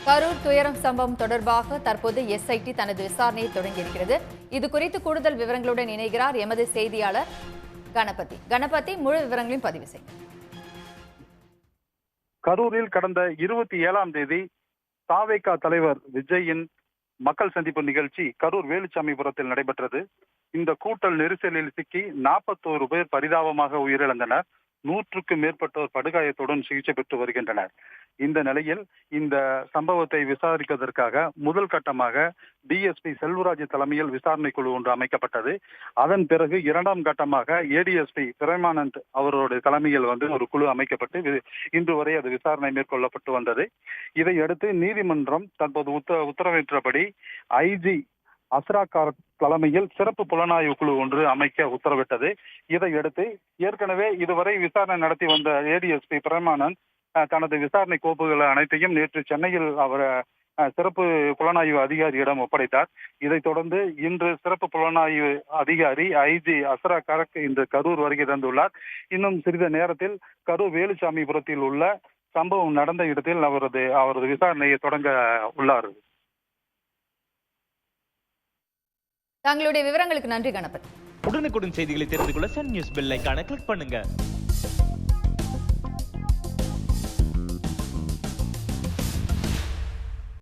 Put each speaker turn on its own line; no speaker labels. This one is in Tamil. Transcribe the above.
கரூர் துயரம் சம்பவம் தொடர்பாக தற்போது எஸ்ஐடி தனது விசாரணையை தொடங்கியிருக்கிறது. இது குறித்து கூடுதல் விவரங்களுடன் இணைகிறார் எமது செய்தியாளர் கணபதி. முழு விவரங்களையும் பதிவு செய்யும்.
கரூரில் கடந்த 27ஆம் தேதி தாவேகா தலைவர் விஜயின் மக்கள் சந்திப்பு நிகழ்ச்சி கரூர் வேலுச்சாமிபுரத்தில் நடைபெற்றது. இந்த கூட்டல் நெரிசலில் சிக்கி 41 பேர் பரிதாபமாக உயிரிழந்தனர். 100க்கும் மேற்பட்டோர் படுகாயத்துடன் சிகிச்சை பெற்று வருகின்றனர். இந்த நிலையில் இந்த சம்பவத்தை விசாரிப்பதற்காக முதல் கட்டமாக டிஎஸ்பி செல்வராஜ் தலைமையில் விசாரணை குழு ஒன்று அமைக்கப்பட்டது. அதன் பிறகு இரண்டாம் கட்டமாக ஏடிஎஸ்பி பிரேமானந்த் அவருடைய தலைமையில் ஒரு குழு அமைக்கப்பட்டு இன்று வரை அது விசாரணை மேற்கொள்ளப்பட்டு வந்தது. இதையடுத்து நீதிமன்றம் தற்போது உத்தரவிட்டபடி ஐஜி அஸ்ராகார் தலைமையில் சிறப்பு புலனாய்வு குழு ஒன்று அமைக்க உத்தரவிட்டது. இதையடுத்து ஏற்கனவே இதுவரை விசாரணை நடத்தி வந்த ஏடிஎஸ்பி பிரேமானந்த் தனது விசாரணை கோப்புகள் அனைத்தையும் நேற்று சென்னையில் அவர் சிறப்பு புலனாய்வு அதிகாரியிடம் ஒப்படைத்தார். இதைத் தொடர்ந்து இன்று சிறப்பு புலனாய்வு அதிகாரி ஐஜி அஸ்ராகார் இன்று கரூர் வருகை தந்துள்ளார். இன்னும் சிறிது நேரத்தில் கரூர் வேலுச்சாமிபுரத்தில் உள்ள சம்பவம் நடந்த இடத்தில் அவரது விசாரணையை தொடங்க உள்ளார்.
தங்களுடைய விவரங்களுக்கு நன்றி கணபதி.
உடனுக்குடன் செய்திகளை தெரிந்து கொள்ள சன் நியூஸ் பெல் ஐகானை கிளிக் பண்ணுங்க.